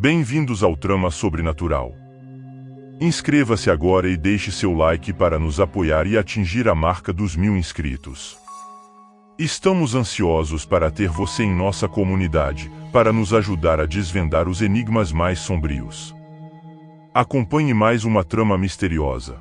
Bem-vindos ao Trama Sobrenatural. Inscreva-se agora e deixe seu like para nos apoiar e atingir a marca dos 1000 inscritos. Estamos ansiosos para ter você em nossa comunidade, para nos ajudar a desvendar os enigmas mais sombrios. Acompanhe mais uma trama misteriosa.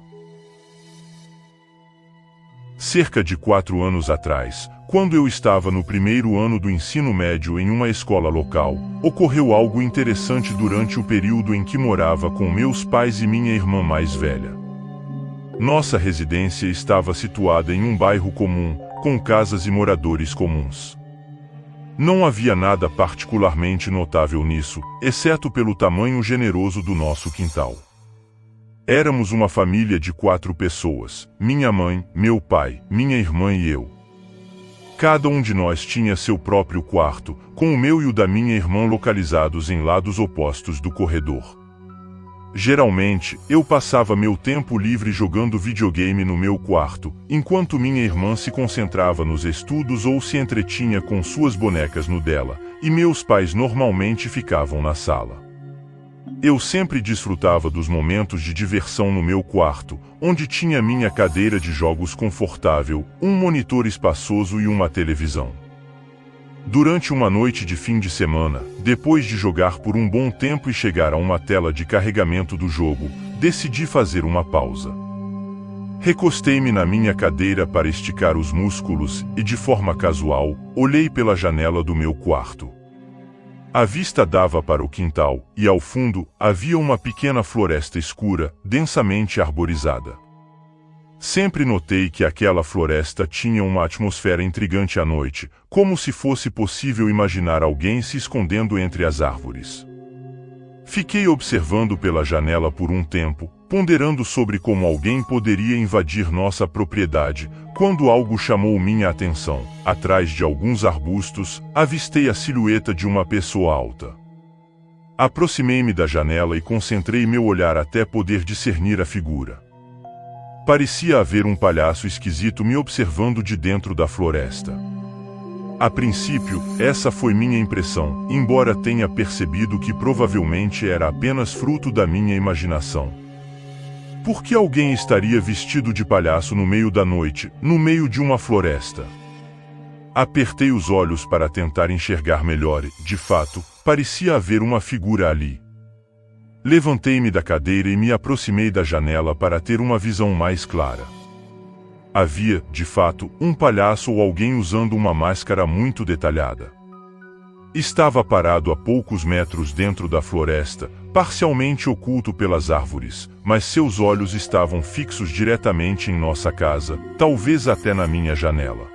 Cerca de 4 anos atrás, quando eu estava no primeiro ano do ensino médio em uma escola local, ocorreu algo interessante durante o período em que morava com meus pais e minha irmã mais velha. Nossa residência estava situada em um bairro comum, com casas e moradores comuns. Não havia nada particularmente notável nisso, exceto pelo tamanho generoso do nosso quintal. Éramos uma família de 4 pessoas, minha mãe, meu pai, minha irmã e eu. Cada um de nós tinha seu próprio quarto, com o meu e o da minha irmã localizados em lados opostos do corredor. Geralmente, eu passava meu tempo livre jogando videogame no meu quarto, enquanto minha irmã se concentrava nos estudos ou se entretinha com suas bonecas no dela, e meus pais normalmente ficavam na sala. Eu sempre desfrutava dos momentos de diversão no meu quarto, onde tinha minha cadeira de jogos confortável, um monitor espaçoso e uma televisão. Durante uma noite de fim de semana, depois de jogar por um bom tempo e chegar a uma tela de carregamento do jogo, decidi fazer uma pausa. Recostei-me na minha cadeira para esticar os músculos e, de forma casual, olhei pela janela do meu quarto. A vista dava para o quintal, e ao fundo, havia uma pequena floresta escura, densamente arborizada. Sempre notei que aquela floresta tinha uma atmosfera intrigante à noite, como se fosse possível imaginar alguém se escondendo entre as árvores. Fiquei observando pela janela por um tempo, ponderando sobre como alguém poderia invadir nossa propriedade, quando algo chamou minha atenção. Atrás de alguns arbustos, avistei a silhueta de uma pessoa alta. Aproximei-me da janela e concentrei meu olhar até poder discernir a figura. Parecia haver um palhaço esquisito me observando de dentro da floresta. A princípio, essa foi minha impressão, embora tenha percebido que provavelmente era apenas fruto da minha imaginação. Por que alguém estaria vestido de palhaço no meio da noite, no meio de uma floresta? Apertei os olhos para tentar enxergar melhor e, de fato, parecia haver uma figura ali. Levantei-me da cadeira e me aproximei da janela para ter uma visão mais clara. Havia, de fato, um palhaço ou alguém usando uma máscara muito detalhada. Estava parado a poucos metros dentro da floresta, parcialmente oculto pelas árvores, mas seus olhos estavam fixos diretamente em nossa casa, talvez até na minha janela.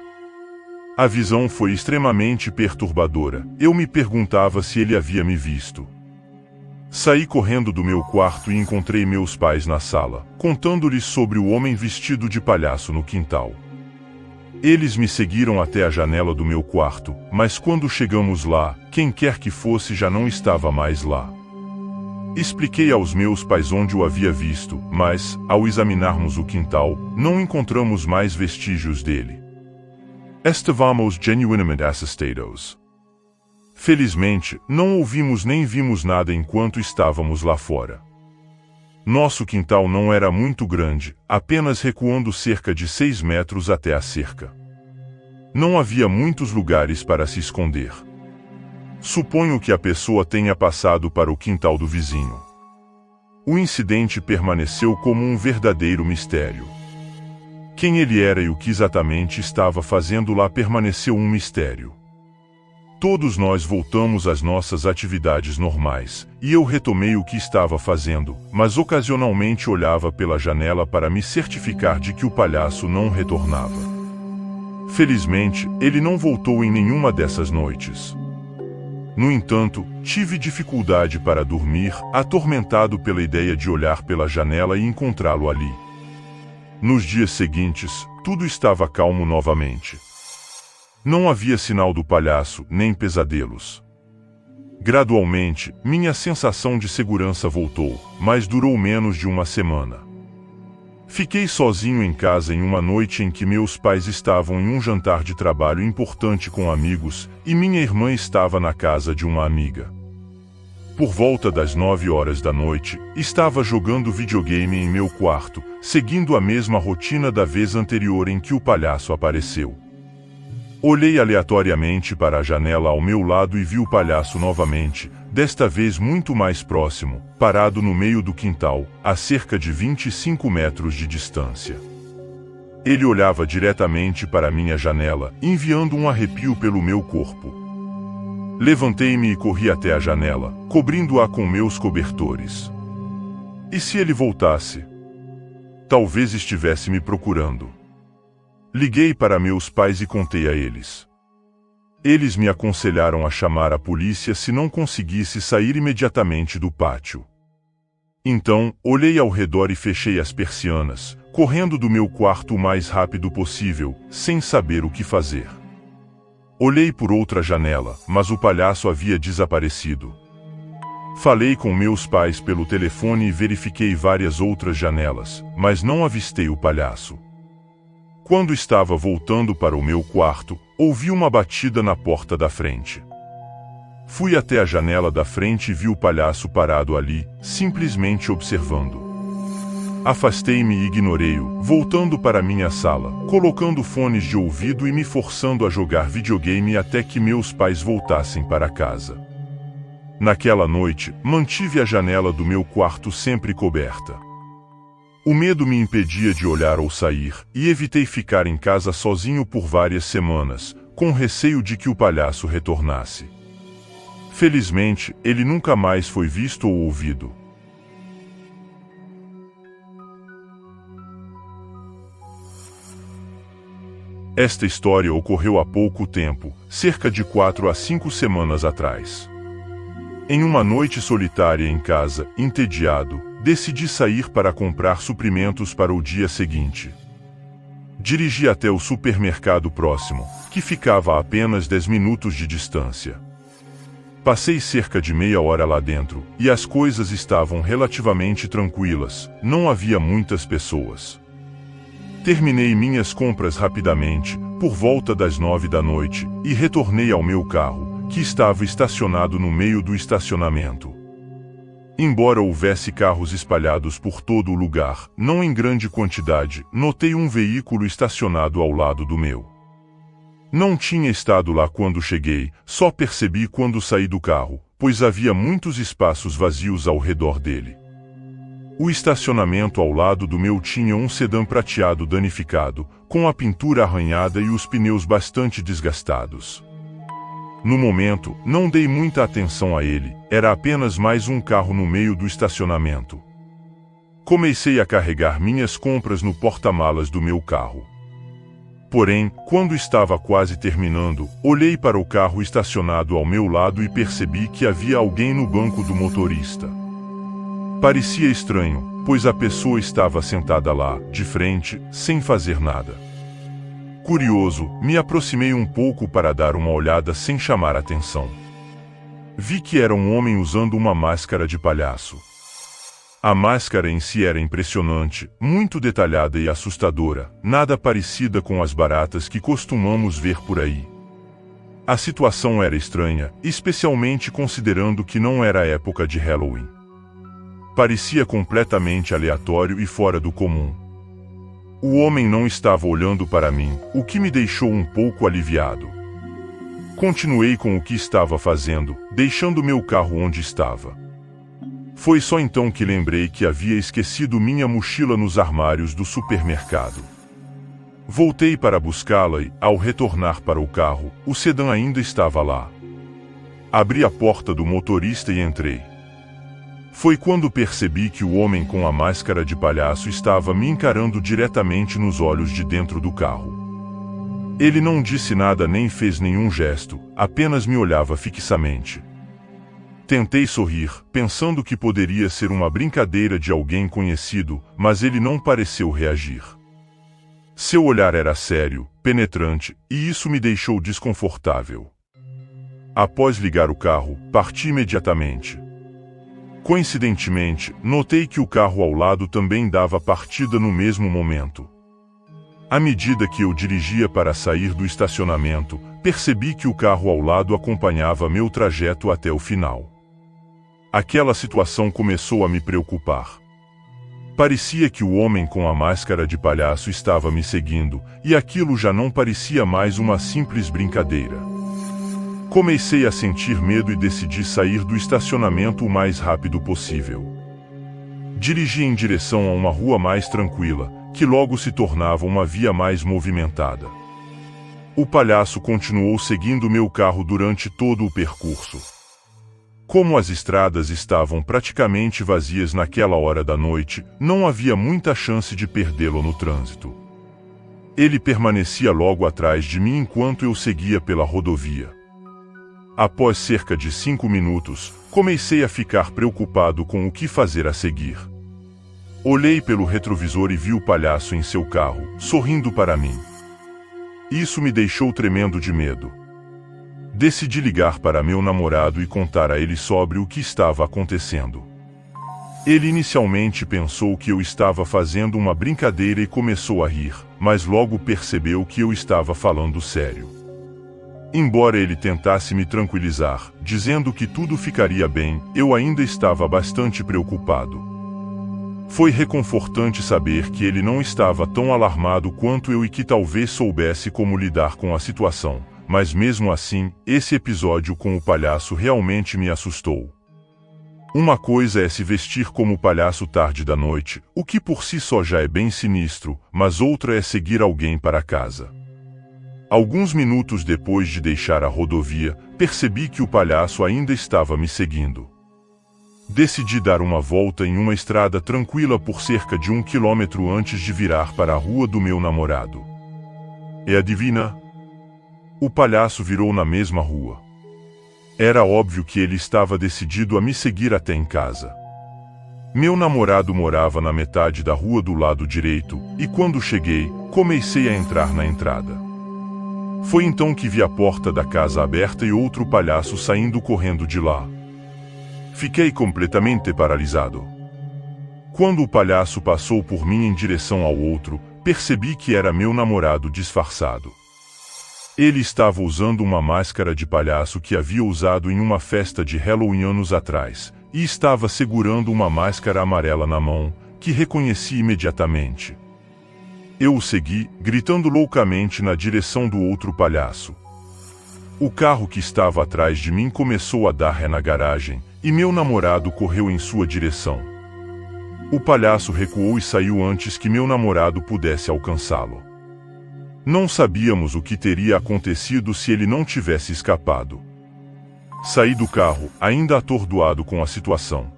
A visão foi extremamente perturbadora. Eu me perguntava se ele havia me visto. Saí correndo do meu quarto e encontrei meus pais na sala, contando-lhes sobre o homem vestido de palhaço no quintal. Eles me seguiram até a janela do meu quarto, mas quando chegamos lá, quem quer que fosse já não estava mais lá. Expliquei aos meus pais onde o havia visto, mas, ao examinarmos o quintal, não encontramos mais vestígios dele. Estábamos genuinamente assustados. Felizmente, não ouvimos nem vimos nada enquanto estávamos lá fora. Nosso quintal não era muito grande, apenas recuando cerca de 6 metros até a cerca. Não havia muitos lugares para se esconder. Suponho que a pessoa tenha passado para o quintal do vizinho. O incidente permaneceu como um verdadeiro mistério. Quem ele era e o que exatamente estava fazendo lá permaneceu um mistério. Todos nós voltamos às nossas atividades normais, e eu retomei o que estava fazendo, mas ocasionalmente olhava pela janela para me certificar de que o palhaço não retornava. Felizmente, ele não voltou em nenhuma dessas noites. No entanto, tive dificuldade para dormir, atormentado pela ideia de olhar pela janela e encontrá-lo ali. Nos dias seguintes, tudo estava calmo novamente. Não havia sinal do palhaço, nem pesadelos. Gradualmente, minha sensação de segurança voltou, mas durou menos de uma semana. Fiquei sozinho em casa em uma noite em que meus pais estavam em um jantar de trabalho importante com amigos, e minha irmã estava na casa de uma amiga. Por volta das 9 horas da noite, estava jogando videogame em meu quarto, seguindo a mesma rotina da vez anterior em que o palhaço apareceu. Olhei aleatoriamente para a janela ao meu lado e vi o palhaço novamente, desta vez muito mais próximo, parado no meio do quintal, a cerca de 25 metros de distância. Ele olhava diretamente para minha janela, enviando um arrepio pelo meu corpo. Levantei-me e corri até a janela, cobrindo-a com meus cobertores. E se ele voltasse? Talvez estivesse me procurando. Liguei para meus pais e contei a eles. Eles me aconselharam a chamar a polícia se não conseguisse sair imediatamente do pátio. Então, olhei ao redor e fechei as persianas, correndo do meu quarto o mais rápido possível, sem saber o que fazer. Olhei por outra janela, mas o palhaço havia desaparecido. Falei com meus pais pelo telefone e verifiquei várias outras janelas, mas não avistei o palhaço. Quando estava voltando para o meu quarto, ouvi uma batida na porta da frente. Fui até a janela da frente e vi o palhaço parado ali, simplesmente observando. Afastei-me e ignorei-o, voltando para minha sala, colocando fones de ouvido e me forçando a jogar videogame até que meus pais voltassem para casa. Naquela noite, mantive a janela do meu quarto sempre coberta. O medo me impedia de olhar ou sair, e evitei ficar em casa sozinho por várias semanas, com receio de que o palhaço retornasse. Felizmente, ele nunca mais foi visto ou ouvido. Esta história ocorreu há pouco tempo, cerca de 4 a 5 semanas atrás. Em uma noite solitária em casa, entediado, decidi sair para comprar suprimentos para o dia seguinte. Dirigi até o supermercado próximo, que ficava a apenas 10 minutos de distância. Passei cerca de meia hora lá dentro, e as coisas estavam relativamente tranquilas, não havia muitas pessoas. Terminei minhas compras rapidamente, por volta das 9 da noite, e retornei ao meu carro, que estava estacionado no meio do estacionamento. Embora houvesse carros espalhados por todo o lugar, não em grande quantidade, notei um veículo estacionado ao lado do meu. Não tinha estado lá quando cheguei, só percebi quando saí do carro, pois havia muitos espaços vazios ao redor dele. O estacionamento ao lado do meu tinha um sedã prateado danificado, com a pintura arranhada e os pneus bastante desgastados. No momento, não dei muita atenção a ele, era apenas mais um carro no meio do estacionamento. Comecei a carregar minhas compras no porta-malas do meu carro. Porém, quando estava quase terminando, olhei para o carro estacionado ao meu lado e percebi que havia alguém no banco do motorista. Parecia estranho, pois a pessoa estava sentada lá, de frente, sem fazer nada. Curioso, me aproximei um pouco para dar uma olhada sem chamar atenção. Vi que era um homem usando uma máscara de palhaço. A máscara em si era impressionante, muito detalhada e assustadora, nada parecida com as baratas que costumamos ver por aí. A situação era estranha, especialmente considerando que não era época de Halloween. Parecia completamente aleatório e fora do comum. O homem não estava olhando para mim, o que me deixou um pouco aliviado. Continuei com o que estava fazendo, deixando meu carro onde estava. Foi só então que lembrei que havia esquecido minha mochila nos armários do supermercado. Voltei para buscá-la e, ao retornar para o carro, o sedã ainda estava lá. Abri a porta do motorista e entrei. Foi quando percebi que o homem com a máscara de palhaço estava me encarando diretamente nos olhos de dentro do carro. Ele não disse nada nem fez nenhum gesto, apenas me olhava fixamente. Tentei sorrir, pensando que poderia ser uma brincadeira de alguém conhecido, mas ele não pareceu reagir. Seu olhar era sério, penetrante, e isso me deixou desconfortável. Após ligar o carro, parti imediatamente. Coincidentemente, notei que o carro ao lado também dava partida no mesmo momento. À medida que eu dirigia para sair do estacionamento, percebi que o carro ao lado acompanhava meu trajeto até o final. Aquela situação começou a me preocupar. Parecia que o homem com a máscara de palhaço estava me seguindo, e aquilo já não parecia mais uma simples brincadeira. Comecei a sentir medo e decidi sair do estacionamento o mais rápido possível. Dirigi em direção a uma rua mais tranquila, que logo se tornava uma via mais movimentada. O palhaço continuou seguindo meu carro durante todo o percurso. Como as estradas estavam praticamente vazias naquela hora da noite, não havia muita chance de perdê-lo no trânsito. Ele permanecia logo atrás de mim enquanto eu seguia pela rodovia. Após cerca de 5 minutos, comecei a ficar preocupado com o que fazer a seguir. Olhei pelo retrovisor e vi o palhaço em seu carro, sorrindo para mim. Isso me deixou tremendo de medo. Decidi ligar para meu namorado e contar a ele sobre o que estava acontecendo. Ele inicialmente pensou que eu estava fazendo uma brincadeira e começou a rir, mas logo percebeu que eu estava falando sério. Embora ele tentasse me tranquilizar, dizendo que tudo ficaria bem, eu ainda estava bastante preocupado. Foi reconfortante saber que ele não estava tão alarmado quanto eu e que talvez soubesse como lidar com a situação, mas mesmo assim, esse episódio com o palhaço realmente me assustou. Uma coisa é se vestir como palhaço tarde da noite, o que por si só já é bem sinistro, mas outra é seguir alguém para casa. Alguns minutos depois de deixar a rodovia, percebi que o palhaço ainda estava me seguindo. Decidi dar uma volta em uma estrada tranquila por cerca de 1 quilômetro antes de virar para a rua do meu namorado. E adivina? O palhaço virou na mesma rua. Era óbvio que ele estava decidido a me seguir até em casa. Meu namorado morava na metade da rua do lado direito, e quando cheguei, comecei a entrar na entrada. Foi então que vi a porta da casa aberta e outro palhaço saindo correndo de lá. Fiquei completamente paralisado. Quando o palhaço passou por mim em direção ao outro, percebi que era meu namorado disfarçado. Ele estava usando uma máscara de palhaço que havia usado em uma festa de Halloween anos atrás, e estava segurando uma máscara amarela na mão, que reconheci imediatamente. Eu o segui, gritando loucamente na direção do outro palhaço. O carro que estava atrás de mim começou a dar ré na garagem, e meu namorado correu em sua direção. O palhaço recuou e saiu antes que meu namorado pudesse alcançá-lo. Não sabíamos o que teria acontecido se ele não tivesse escapado. Saí do carro, ainda atordoado com a situação.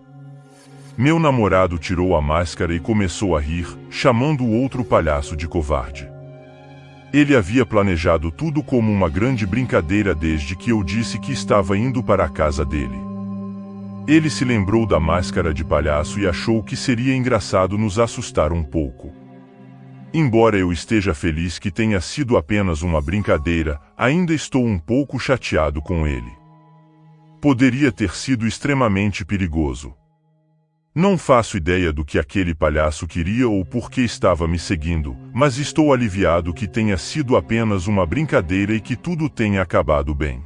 Meu namorado tirou a máscara e começou a rir, chamando o outro palhaço de covarde. Ele havia planejado tudo como uma grande brincadeira desde que eu disse que estava indo para a casa dele. Ele se lembrou da máscara de palhaço e achou que seria engraçado nos assustar um pouco. Embora eu esteja feliz que tenha sido apenas uma brincadeira, ainda estou um pouco chateado com ele. Poderia ter sido extremamente perigoso. Não faço ideia do que aquele palhaço queria ou por que estava me seguindo, mas estou aliviado que tenha sido apenas uma brincadeira e que tudo tenha acabado bem.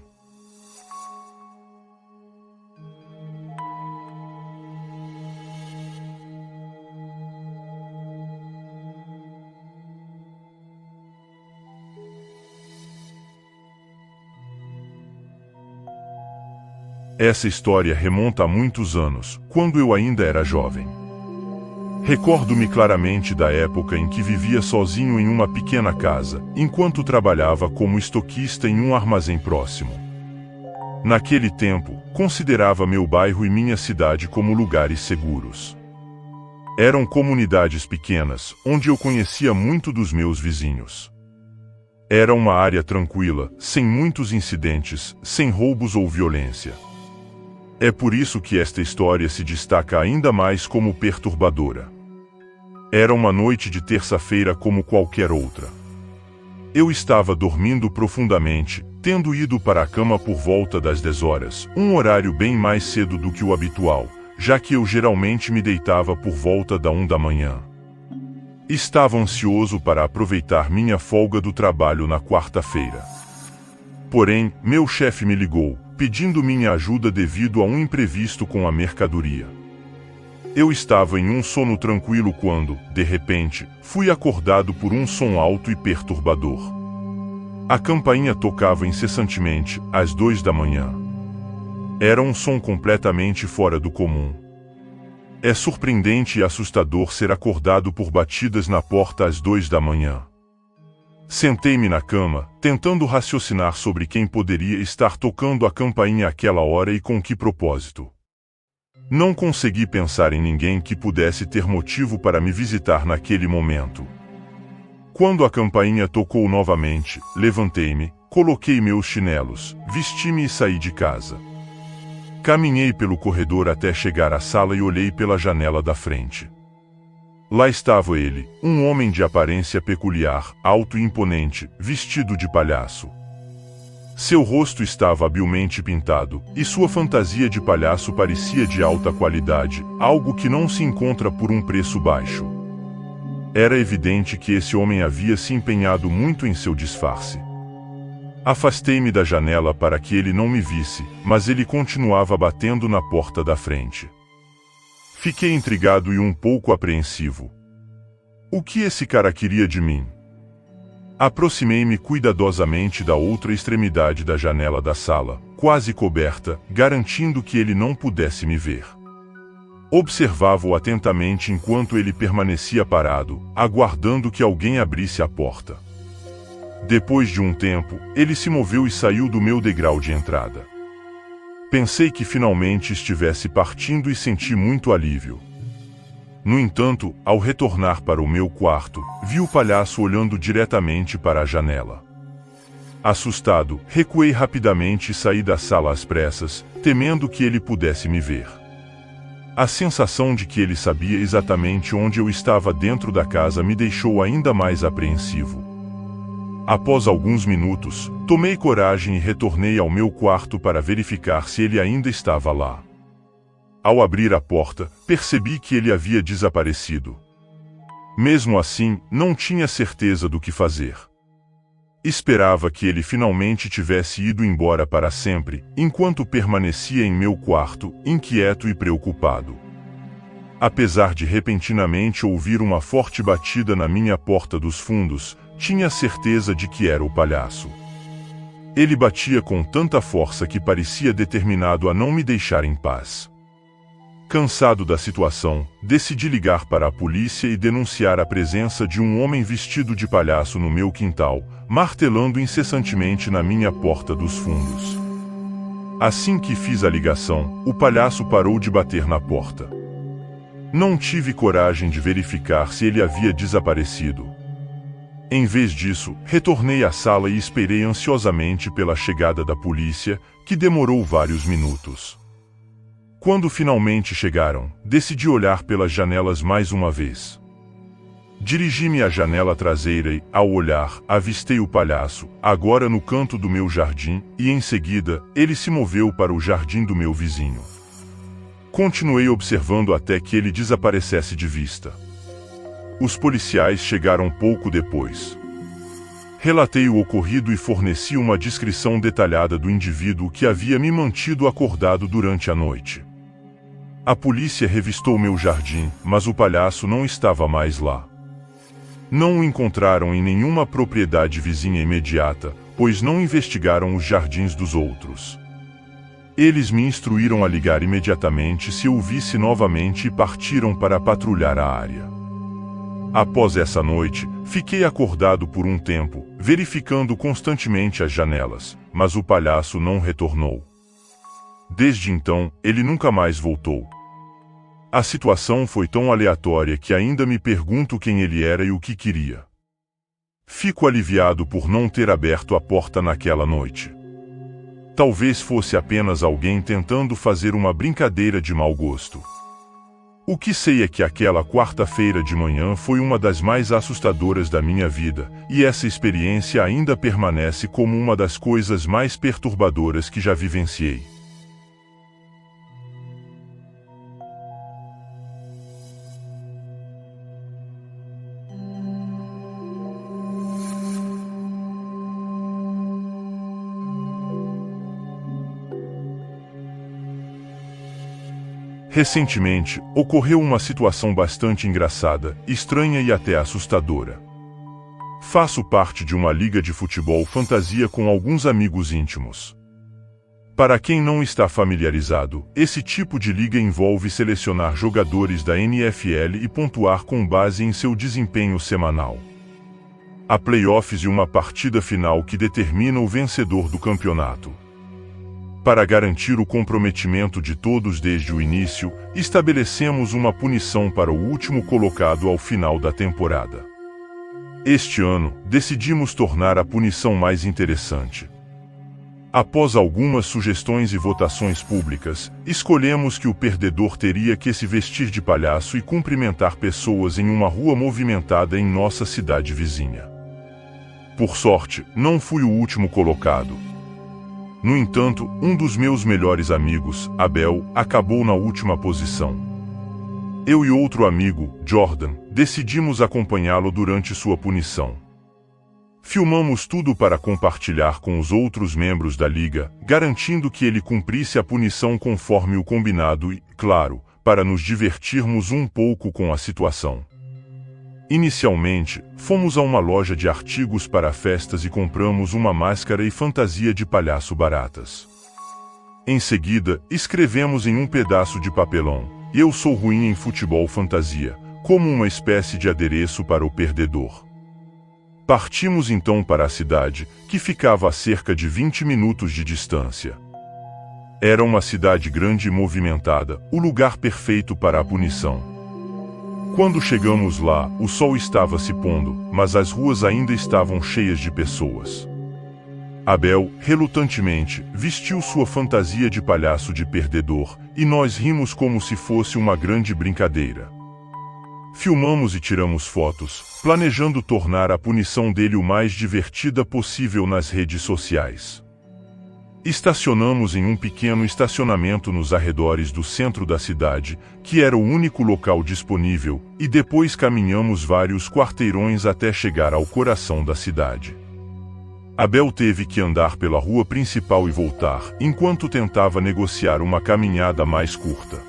Essa história remonta a muitos anos, quando eu ainda era jovem. Recordo-me claramente da época em que vivia sozinho em uma pequena casa, enquanto trabalhava como estoquista em um armazém próximo. Naquele tempo, considerava meu bairro e minha cidade como lugares seguros. Eram comunidades pequenas, onde eu conhecia muito dos meus vizinhos. Era uma área tranquila, sem muitos incidentes, sem roubos ou violência. É por isso que esta história se destaca ainda mais como perturbadora. Era uma noite de terça-feira como qualquer outra. Eu estava dormindo profundamente, tendo ido para a cama por volta das 10 horas, um horário bem mais cedo do que o habitual, já que eu geralmente me deitava por volta da 1 da manhã. Estava ansioso para aproveitar minha folga do trabalho na quarta-feira. Porém, meu chefe me ligou, pedindo minha ajuda devido a um imprevisto com a mercadoria. Eu estava em um sono tranquilo quando, de repente, fui acordado por um som alto e perturbador. A campainha tocava incessantemente, às 2 da manhã. Era um som completamente fora do comum. É surpreendente e assustador ser acordado por batidas na porta às 2 da manhã. Sentei-me na cama, tentando raciocinar sobre quem poderia estar tocando a campainha àquela hora e com que propósito. Não consegui pensar em ninguém que pudesse ter motivo para me visitar naquele momento. Quando a campainha tocou novamente, levantei-me, coloquei meus chinelos, vesti-me e saí de casa. Caminhei pelo corredor até chegar à sala e olhei pela janela da frente. Lá estava ele, um homem de aparência peculiar, alto e imponente, vestido de palhaço. Seu rosto estava habilmente pintado, e sua fantasia de palhaço parecia de alta qualidade, algo que não se encontra por um preço baixo. Era evidente que esse homem havia se empenhado muito em seu disfarce. Afastei-me da janela para que ele não me visse, mas ele continuava batendo na porta da frente. Fiquei intrigado e um pouco apreensivo. O que esse cara queria de mim? Aproximei-me cuidadosamente da outra extremidade da janela da sala, quase coberta, garantindo que ele não pudesse me ver. Observava-o atentamente enquanto ele permanecia parado, aguardando que alguém abrisse a porta. Depois de um tempo, ele se moveu e saiu do meu degrau de entrada. Pensei que finalmente estivesse partindo e senti muito alívio. No entanto, ao retornar para o meu quarto, vi o palhaço olhando diretamente para a janela. Assustado, recuei rapidamente e saí da sala às pressas, temendo que ele pudesse me ver. A sensação de que ele sabia exatamente onde eu estava dentro da casa me deixou ainda mais apreensivo. Após alguns minutos, tomei coragem e retornei ao meu quarto para verificar se ele ainda estava lá. Ao abrir a porta, percebi que ele havia desaparecido. Mesmo assim, não tinha certeza do que fazer. Esperava que ele finalmente tivesse ido embora para sempre, enquanto permanecia em meu quarto, inquieto e preocupado. Apesar de repentinamente ouvir uma forte batida na minha porta dos fundos, tinha certeza de que era o palhaço. Ele batia com tanta força que parecia determinado a não me deixar em paz. Cansado da situação, decidi ligar para a polícia e denunciar a presença de um homem vestido de palhaço no meu quintal, martelando incessantemente na minha porta dos fundos. Assim que fiz a ligação, o palhaço parou de bater na porta. Não tive coragem de verificar se ele havia desaparecido. Em vez disso, retornei à sala e esperei ansiosamente pela chegada da polícia, que demorou vários minutos. Quando finalmente chegaram, decidi olhar pelas janelas mais uma vez. Dirigi-me à janela traseira e, ao olhar, avistei o palhaço, agora no canto do meu jardim, e em seguida, ele se moveu para o jardim do meu vizinho. Continuei observando até que ele desaparecesse de vista. Os policiais chegaram pouco depois. Relatei o ocorrido e forneci uma descrição detalhada do indivíduo que havia me mantido acordado durante a noite. A polícia revistou meu jardim, mas o palhaço não estava mais lá. Não o encontraram em nenhuma propriedade vizinha imediata, pois não investigaram os jardins dos outros. Eles me instruíram a ligar imediatamente se eu o visse novamente e partiram para patrulhar a área. Após essa noite, fiquei acordado por um tempo, verificando constantemente as janelas, mas o palhaço não retornou. Desde então, ele nunca mais voltou. A situação foi tão aleatória que ainda me pergunto quem ele era e o que queria. Fico aliviado por não ter aberto a porta naquela noite. Talvez fosse apenas alguém tentando fazer uma brincadeira de mau gosto. O que sei é que aquela quarta-feira de manhã foi uma das mais assustadoras da minha vida, e essa experiência ainda permanece como uma das coisas mais perturbadoras que já vivenciei. Recentemente, ocorreu uma situação bastante engraçada, estranha e até assustadora. Faço parte de uma liga de futebol fantasia com alguns amigos íntimos. Para quem não está familiarizado, esse tipo de liga envolve selecionar jogadores da NFL e pontuar com base em seu desempenho semanal. Há playoffs e uma partida final que determina o vencedor do campeonato. Para garantir o comprometimento de todos desde o início, estabelecemos uma punição para o último colocado ao final da temporada. Este ano, decidimos tornar a punição mais interessante. Após algumas sugestões e votações públicas, escolhemos que o perdedor teria que se vestir de palhaço e cumprimentar pessoas em uma rua movimentada em nossa cidade vizinha. Por sorte, não fui o último colocado. No entanto, um dos meus melhores amigos, Abel, acabou na última posição. Eu e outro amigo, Jordan, decidimos acompanhá-lo durante sua punição. Filmamos tudo para compartilhar com os outros membros da liga, garantindo que ele cumprisse a punição conforme o combinado e, claro, para nos divertirmos um pouco com a situação. Inicialmente, fomos a uma loja de artigos para festas e compramos uma máscara e fantasia de palhaço baratas. Em seguida, escrevemos em um pedaço de papelão: "Eu sou ruim em futebol fantasia", como uma espécie de adereço para o perdedor. Partimos então para a cidade, que ficava a cerca de 20 minutos de distância. Era uma cidade grande e movimentada, o lugar perfeito para a punição. Quando chegamos lá, o sol estava se pondo, mas as ruas ainda estavam cheias de pessoas. Abel, relutantemente, vestiu sua fantasia de palhaço de perdedor, e nós rimos como se fosse uma grande brincadeira. Filmamos e tiramos fotos, planejando tornar a punição dele o mais divertida possível nas redes sociais. Estacionamos em um pequeno estacionamento nos arredores do centro da cidade, que era o único local disponível, e depois caminhamos vários quarteirões até chegar ao coração da cidade. Abel teve que andar pela rua principal e voltar, enquanto tentava negociar uma caminhada mais curta.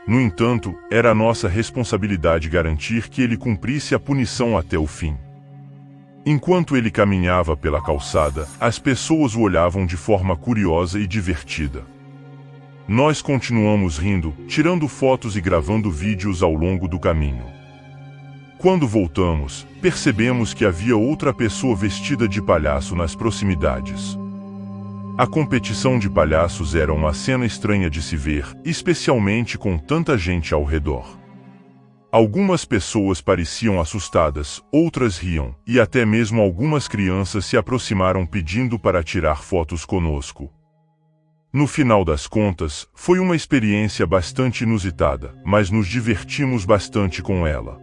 No entanto, era nossa responsabilidade garantir que ele cumprisse a punição até o fim. Enquanto ele caminhava pela calçada, as pessoas o olhavam de forma curiosa e divertida. Nós continuamos rindo, tirando fotos e gravando vídeos ao longo do caminho. Quando voltamos, percebemos que havia outra pessoa vestida de palhaço nas proximidades. A competição de palhaços era uma cena estranha de se ver, especialmente com tanta gente ao redor. Algumas pessoas pareciam assustadas, outras riam, e até mesmo algumas crianças se aproximaram pedindo para tirar fotos conosco. No final das contas, foi uma experiência bastante inusitada, mas nos divertimos bastante com ela.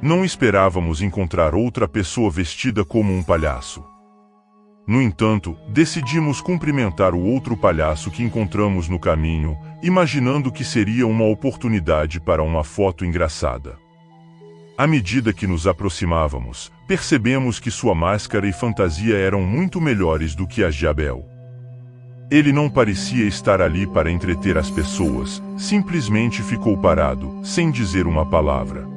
Não esperávamos encontrar outra pessoa vestida como um palhaço. No entanto, decidimos cumprimentar o outro palhaço que encontramos no caminho, imaginando que seria uma oportunidade para uma foto engraçada. À medida que nos aproximávamos, percebemos que sua máscara e fantasia eram muito melhores do que as de Abel. Ele não parecia estar ali para entreter as pessoas, simplesmente ficou parado, sem dizer uma palavra.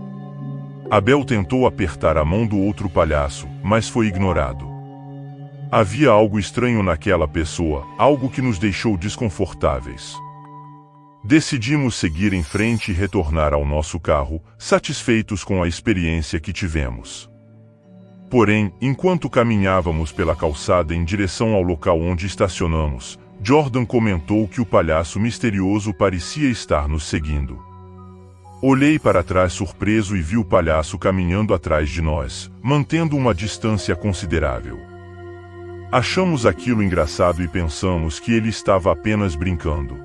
Abel tentou apertar a mão do outro palhaço, mas foi ignorado. Havia algo estranho naquela pessoa, algo que nos deixou desconfortáveis. Decidimos seguir em frente e retornar ao nosso carro, satisfeitos com a experiência que tivemos. Porém, enquanto caminhávamos pela calçada em direção ao local onde estacionamos, Jordan comentou que o palhaço misterioso parecia estar nos seguindo. Olhei para trás surpreso e vi o palhaço caminhando atrás de nós, mantendo uma distância considerável. Achamos aquilo engraçado e pensamos que ele estava apenas brincando.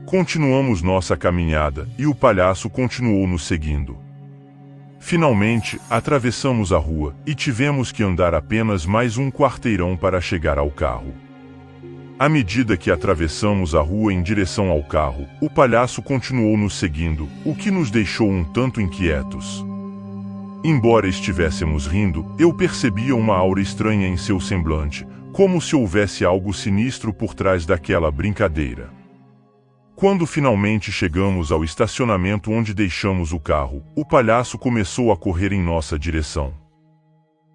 Continuamos nossa caminhada, e o palhaço continuou nos seguindo. Finalmente, atravessamos a rua, e tivemos que andar apenas mais um quarteirão para chegar ao carro. À medida que atravessamos a rua em direção ao carro, o palhaço continuou nos seguindo, o que nos deixou um tanto inquietos. Embora estivéssemos rindo, eu percebia uma aura estranha em seu semblante, como se houvesse algo sinistro por trás daquela brincadeira. Quando finalmente chegamos ao estacionamento onde deixamos o carro, o palhaço começou a correr em nossa direção.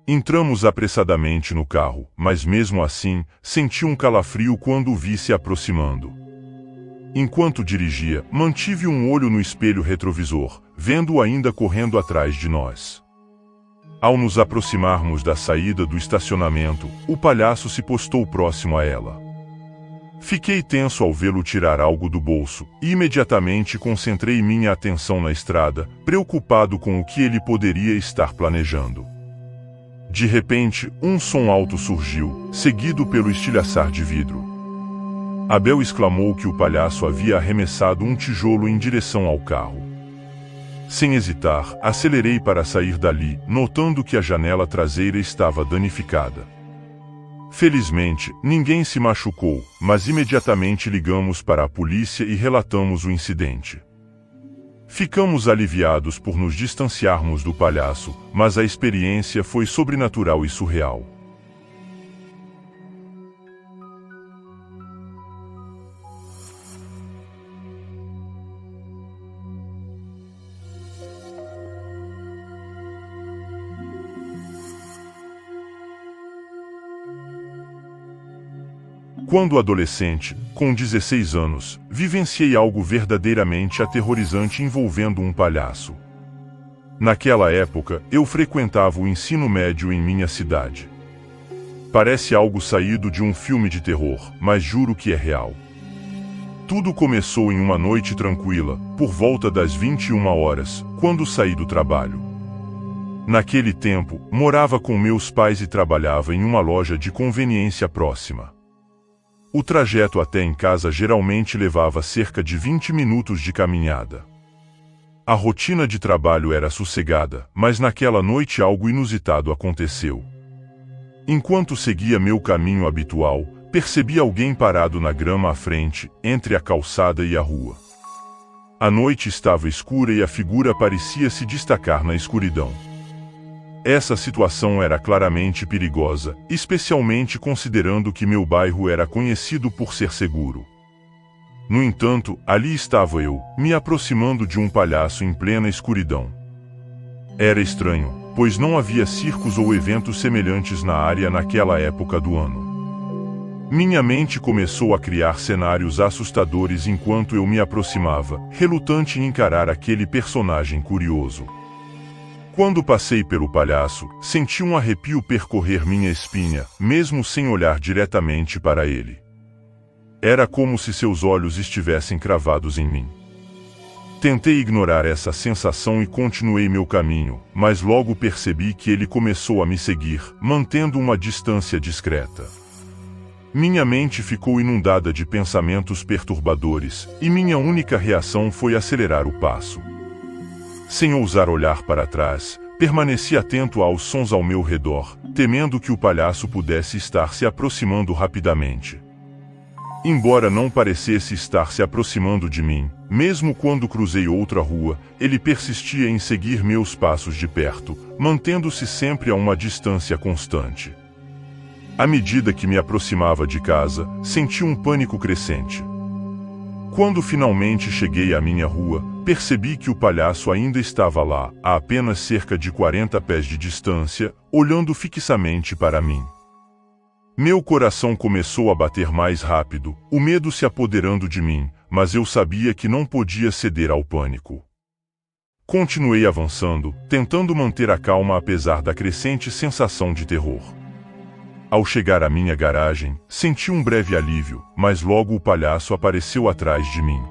Entramos apressadamente no carro, mas mesmo assim, senti um calafrio quando o vi se aproximando. Enquanto dirigia, mantive um olho no espelho retrovisor, vendo-o ainda correndo atrás de nós. Ao nos aproximarmos da saída do estacionamento, o palhaço se postou próximo a ela. Fiquei tenso ao vê-lo tirar algo do bolso, e imediatamente concentrei minha atenção na estrada, preocupado com o que ele poderia estar planejando. De repente, um som alto surgiu, seguido pelo estilhaçar de vidro. Abel exclamou que o palhaço havia arremessado um tijolo em direção ao carro. Sem hesitar, acelerei para sair dali, notando que a janela traseira estava danificada. Felizmente, ninguém se machucou, mas imediatamente ligamos para a polícia e relatamos o incidente. Ficamos aliviados por nos distanciarmos do palhaço, mas a experiência foi sobrenatural e surreal. Quando adolescente, com 16 anos, vivenciei algo verdadeiramente aterrorizante envolvendo um palhaço. Naquela época, eu frequentava o ensino médio em minha cidade. Parece algo saído de um filme de terror, mas juro que é real. Tudo começou em uma noite tranquila, por volta das 21 horas, quando saí do trabalho. Naquele tempo, morava com meus pais e trabalhava em uma loja de conveniência próxima. O trajeto até em casa geralmente levava cerca de 20 minutos de caminhada. A rotina de trabalho era sossegada, mas naquela noite algo inusitado aconteceu. Enquanto seguia meu caminho habitual, percebi alguém parado na grama à frente, entre a calçada e a rua. A noite estava escura e a figura parecia se destacar na escuridão. Essa situação era claramente perigosa, especialmente considerando que meu bairro era conhecido por ser seguro. No entanto, ali estava eu, me aproximando de um palhaço em plena escuridão. Era estranho, pois não havia circos ou eventos semelhantes na área naquela época do ano. Minha mente começou a criar cenários assustadores enquanto eu me aproximava, relutante em encarar aquele personagem curioso. Quando passei pelo palhaço, senti um arrepio percorrer minha espinha, mesmo sem olhar diretamente para ele. Era como se seus olhos estivessem cravados em mim. Tentei ignorar essa sensação e continuei meu caminho, mas logo percebi que ele começou a me seguir, mantendo uma distância discreta. Minha mente ficou inundada de pensamentos perturbadores, e minha única reação foi acelerar o passo. Sem ousar olhar para trás, permaneci atento aos sons ao meu redor, temendo que o palhaço pudesse estar se aproximando rapidamente. Embora não parecesse estar se aproximando de mim, mesmo quando cruzei outra rua, ele persistia em seguir meus passos de perto, mantendo-se sempre a uma distância constante. À medida que me aproximava de casa, senti um pânico crescente. Quando finalmente cheguei à minha rua, percebi que o palhaço ainda estava lá, a apenas cerca de 40 pés de distância, olhando fixamente para mim. Meu coração começou a bater mais rápido, o medo se apoderando de mim, mas eu sabia que não podia ceder ao pânico. Continuei avançando, tentando manter a calma apesar da crescente sensação de terror. Ao chegar à minha garagem, senti um breve alívio, mas logo o palhaço apareceu atrás de mim.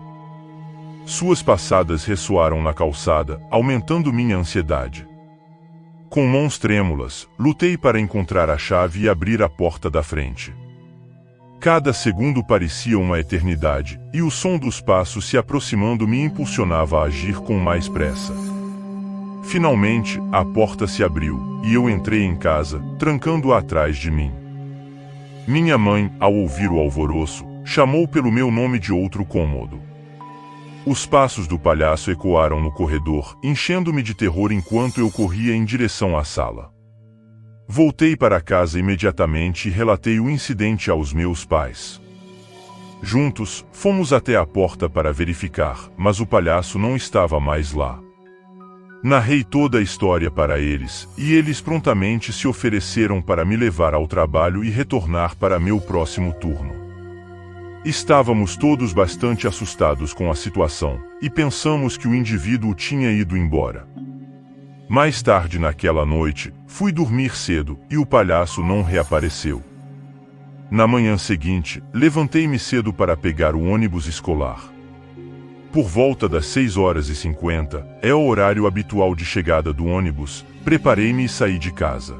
Suas passadas ressoaram na calçada, aumentando minha ansiedade. Com mãos trêmulas, lutei para encontrar a chave e abrir a porta da frente. Cada segundo parecia uma eternidade, e o som dos passos se aproximando me impulsionava a agir com mais pressa. Finalmente, a porta se abriu, e eu entrei em casa, trancando-a atrás de mim. Minha mãe, ao ouvir o alvoroço, chamou pelo meu nome de outro cômodo. Os passos do palhaço ecoaram no corredor, enchendo-me de terror enquanto eu corria em direção à sala. Voltei para casa imediatamente e relatei o incidente aos meus pais. Juntos, fomos até a porta para verificar, mas o palhaço não estava mais lá. Narrei toda a história para eles, e eles prontamente se ofereceram para me levar ao trabalho e retornar para meu próximo turno. Estávamos todos bastante assustados com a situação, e pensamos que o indivíduo tinha ido embora. Mais tarde naquela noite, fui dormir cedo, e o palhaço não reapareceu. Na manhã seguinte, levantei-me cedo para pegar o ônibus escolar. Por volta das 6h50, é o horário habitual de chegada do ônibus, preparei-me e saí de casa.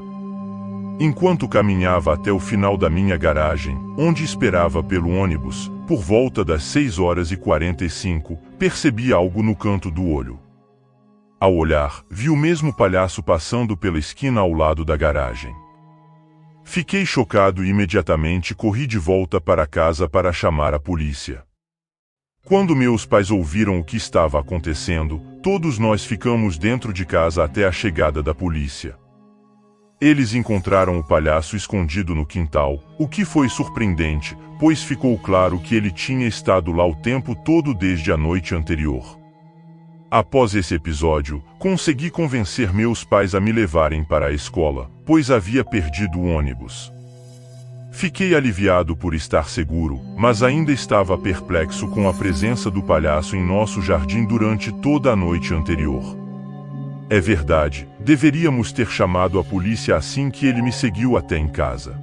Enquanto caminhava até o final da minha garagem, onde esperava pelo ônibus, por volta das 6h45, percebi algo no canto do olho. Ao olhar, vi o mesmo palhaço passando pela esquina ao lado da garagem. Fiquei chocado e imediatamente corri de volta para casa para chamar a polícia. Quando meus pais ouviram o que estava acontecendo, todos nós ficamos dentro de casa até a chegada da polícia. Eles encontraram o palhaço escondido no quintal, o que foi surpreendente, pois ficou claro que ele tinha estado lá o tempo todo desde a noite anterior. Após esse episódio, consegui convencer meus pais a me levarem para a escola, pois havia perdido o ônibus. Fiquei aliviado por estar seguro, mas ainda estava perplexo com a presença do palhaço em nosso jardim durante toda a noite anterior. É verdade, deveríamos ter chamado a polícia assim que ele me seguiu até em casa.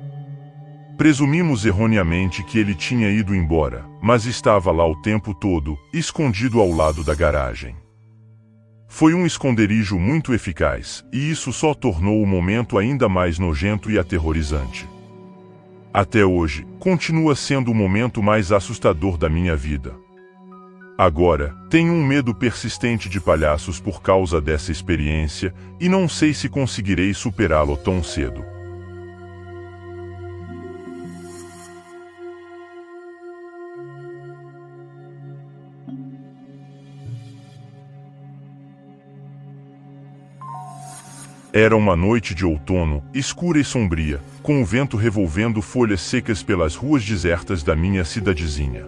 Presumimos erroneamente que ele tinha ido embora, mas estava lá o tempo todo, escondido ao lado da garagem. Foi um esconderijo muito eficaz, e isso só tornou o momento ainda mais nojento e aterrorizante. Até hoje, continua sendo o momento mais assustador da minha vida. Agora, tenho um medo persistente de palhaços por causa dessa experiência, e não sei se conseguirei superá-lo tão cedo. Era uma noite de outono, escura e sombria, com o vento revolvendo folhas secas pelas ruas desertas da minha cidadezinha.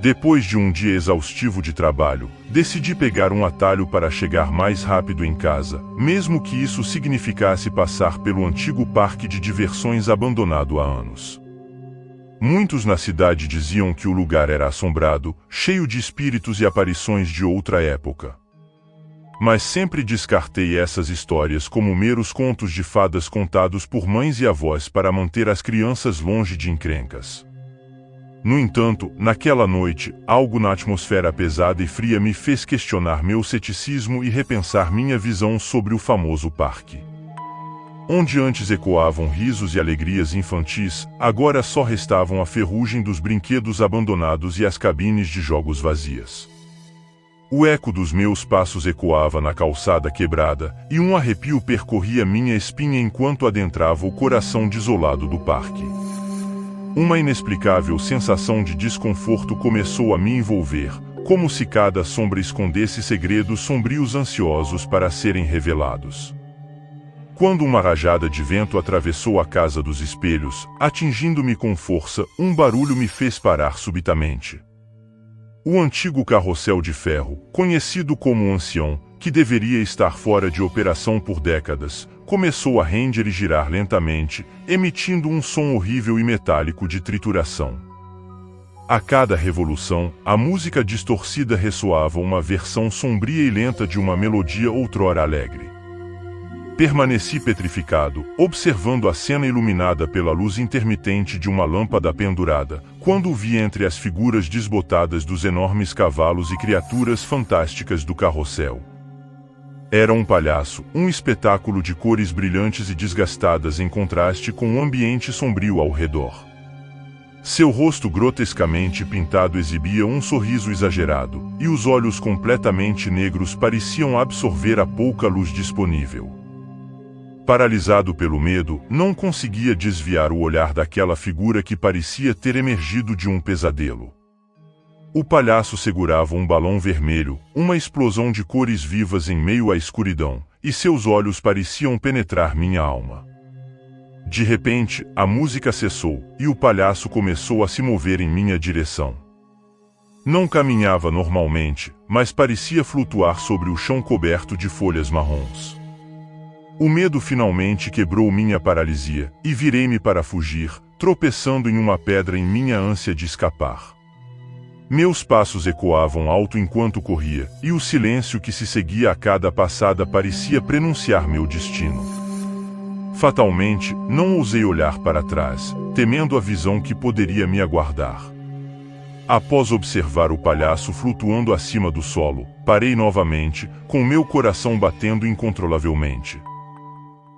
Depois de um dia exaustivo de trabalho, decidi pegar um atalho para chegar mais rápido em casa, mesmo que isso significasse passar pelo antigo parque de diversões abandonado há anos. Muitos na cidade diziam que o lugar era assombrado, cheio de espíritos e aparições de outra época. Mas sempre descartei essas histórias como meros contos de fadas contados por mães e avós para manter as crianças longe de encrencas. No entanto, naquela noite, algo na atmosfera pesada e fria me fez questionar meu ceticismo e repensar minha visão sobre o famoso parque. Onde antes ecoavam risos e alegrias infantis, agora só restavam a ferrugem dos brinquedos abandonados e as cabines de jogos vazias. O eco dos meus passos ecoava na calçada quebrada, e um arrepio percorria minha espinha enquanto adentrava o coração desolado do parque. Uma inexplicável sensação de desconforto começou a me envolver, como se cada sombra escondesse segredos sombrios ansiosos para serem revelados. Quando uma rajada de vento atravessou a casa dos espelhos, atingindo-me com força, um barulho me fez parar subitamente. O antigo carrossel de ferro, conhecido como Ancião, que deveria estar fora de operação por décadas, começou a render e girar lentamente, emitindo um som horrível e metálico de trituração. A cada revolução, a música distorcida ressoava uma versão sombria e lenta de uma melodia outrora alegre. Permaneci petrificado, observando a cena iluminada pela luz intermitente de uma lâmpada pendurada, quando vi entre as figuras desbotadas dos enormes cavalos e criaturas fantásticas do carrossel. Era um palhaço, um espetáculo de cores brilhantes e desgastadas em contraste com o ambiente sombrio ao redor. Seu rosto grotescamente pintado exibia um sorriso exagerado, e os olhos completamente negros pareciam absorver a pouca luz disponível. Paralisado pelo medo, não conseguia desviar o olhar daquela figura que parecia ter emergido de um pesadelo. O palhaço segurava um balão vermelho, uma explosão de cores vivas em meio à escuridão, e seus olhos pareciam penetrar minha alma. De repente, a música cessou, e o palhaço começou a se mover em minha direção. Não caminhava normalmente, mas parecia flutuar sobre o chão coberto de folhas marrons. O medo finalmente quebrou minha paralisia, e virei-me para fugir, tropeçando em uma pedra em minha ânsia de escapar. Meus passos ecoavam alto enquanto corria, e o silêncio que se seguia a cada passada parecia prenunciar meu destino. Fatalmente, não ousei olhar para trás, temendo a visão que poderia me aguardar. Após observar o palhaço flutuando acima do solo, parei novamente, com meu coração batendo incontrolavelmente.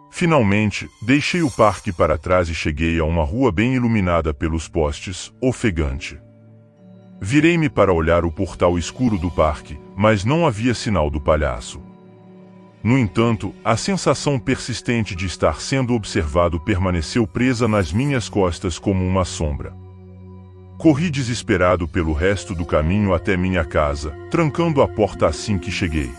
Finalmente, deixei o parque para trás e cheguei a uma rua bem iluminada pelos postes, ofegante. Virei-me para olhar o portal escuro do parque, mas não havia sinal do palhaço. No entanto, a sensação persistente de estar sendo observado permaneceu presa nas minhas costas como uma sombra. Corri desesperado pelo resto do caminho até minha casa, trancando a porta assim que cheguei.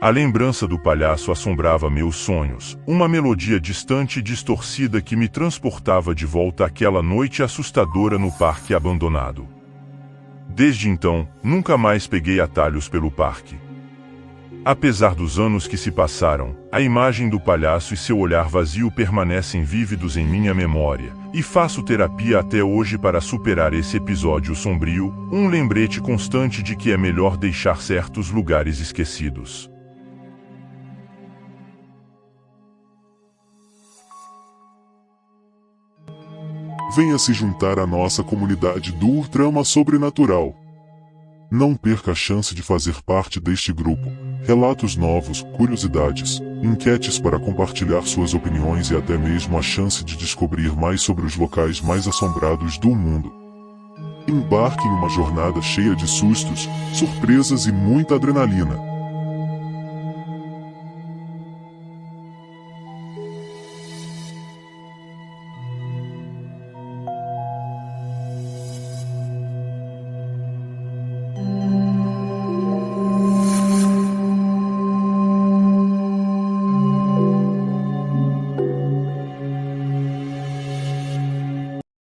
A lembrança do palhaço assombrava meus sonhos, uma melodia distante e distorcida que me transportava de volta àquela noite assustadora no parque abandonado. Desde então, nunca mais peguei atalhos pelo parque. Apesar dos anos que se passaram, a imagem do palhaço e seu olhar vazio permanecem vívidos em minha memória, e faço terapia até hoje para superar esse episódio sombrio, um lembrete constante de que é melhor deixar certos lugares esquecidos. Venha se juntar à nossa comunidade do Trama Sobrenatural. Não perca a chance de fazer parte deste grupo. Relatos novos, curiosidades, enquetes para compartilhar suas opiniões e até mesmo a chance de descobrir mais sobre os locais mais assombrados do mundo. Embarque em uma jornada cheia de sustos, surpresas e muita adrenalina.